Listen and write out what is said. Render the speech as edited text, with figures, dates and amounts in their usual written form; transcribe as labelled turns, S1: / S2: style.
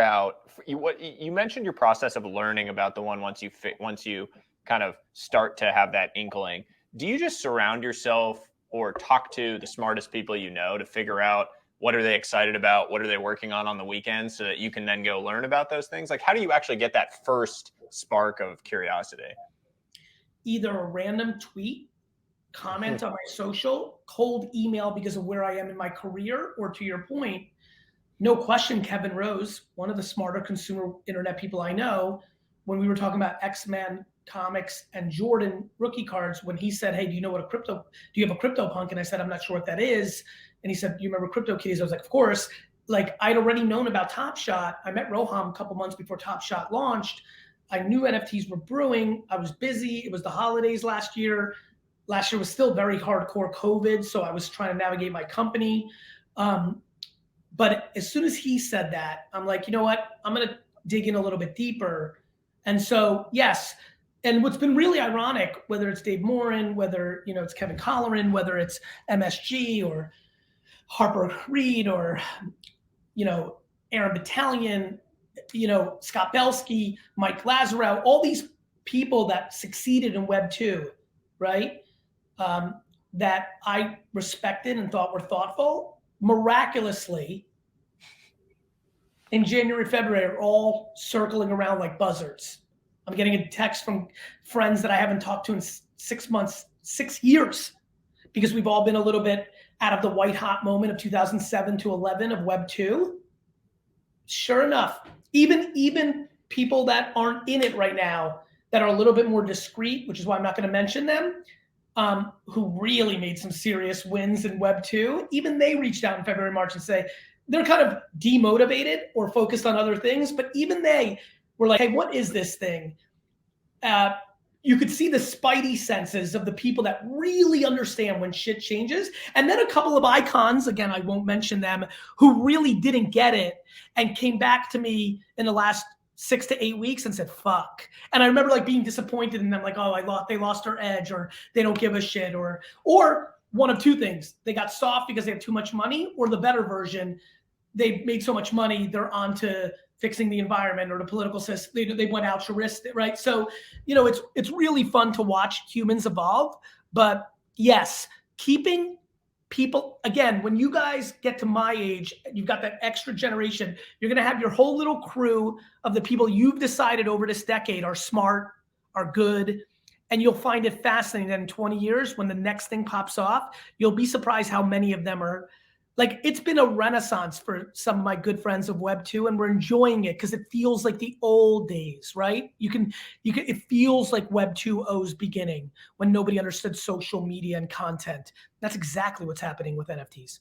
S1: about what you mentioned your process of learning about the one once you kind of start to have that inkling. Do you just surround yourself or talk to the smartest people you know to figure out what are they excited about, what are they working on the weekends, so that you can then go learn about those things? Like, how do you actually get that first spark of curiosity?
S2: Either a random tweet, comment on my social, cold email because of where I am in my career, or to your point, no question, Kevin Rose, one of the smarter consumer internet people I know, when we were talking about X-Men comics and Jordan rookie cards, when he said, hey, do you have a CryptoPunk? And I said, I'm not sure what that is. And he said, do you remember CryptoKitties? I was like, of course. Like, I'd already known about Top Shot. I met Roham a couple months before Top Shot launched. I knew NFTs were brewing. I was busy. It was the holidays last year. Last year was still very hardcore COVID, so I was trying to navigate my company. But as soon as he said that, I'm like, you know what? I'm going to dig in a little bit deeper. And so, yes. And what's been really ironic, whether it's Dave Morin, whether it's Kevin Colleran, whether it's MSG or Harper Reed or Aaron Battalion, Scott Belsky, Mike Lazarow, all these people that succeeded in Web 2, right? That I respected and thought were thoughtful, miraculously, in January, February, are all circling around like buzzards. I'm getting a text from friends that I haven't talked to in 6 months, 6 years, because we've all been a little bit out of the white hot moment of 2007 to 11 of Web 2. Sure enough, even people that aren't in it right now, that are a little bit more discreet, which is why I'm not going to mention them, who really made some serious wins in Web 2, even they reached out in February, March and say, they're kind of demotivated or focused on other things, but even they were like, hey, what is this thing? You could see the spidey senses of the people that really understand when shit changes. And then a couple of icons, again, I won't mention them, who really didn't get it and came back to me in the last 6 to 8 weeks and said, fuck. And I remember like being disappointed in them, like, oh, they lost their edge, or they don't give a shit, or one of two things. They got soft because they have too much money, or the better version, they made so much money, they're on to fixing the environment or the political system. They went altruistic, right? So, it's really fun to watch humans evolve. But yes, keeping people, again, when you guys get to my age, you've got that extra generation, you're going to have your whole little crew of the people you've decided over this decade are smart, are good, and you'll find it fascinating that in 20 years, when the next thing pops off, you'll be surprised how many of them are. Like, it's been a renaissance for some of my good friends of Web 2, and we're enjoying it because it feels like the old days, right? It feels like Web 2.0's beginning, when nobody understood social media and content. That's exactly what's happening with NFTs.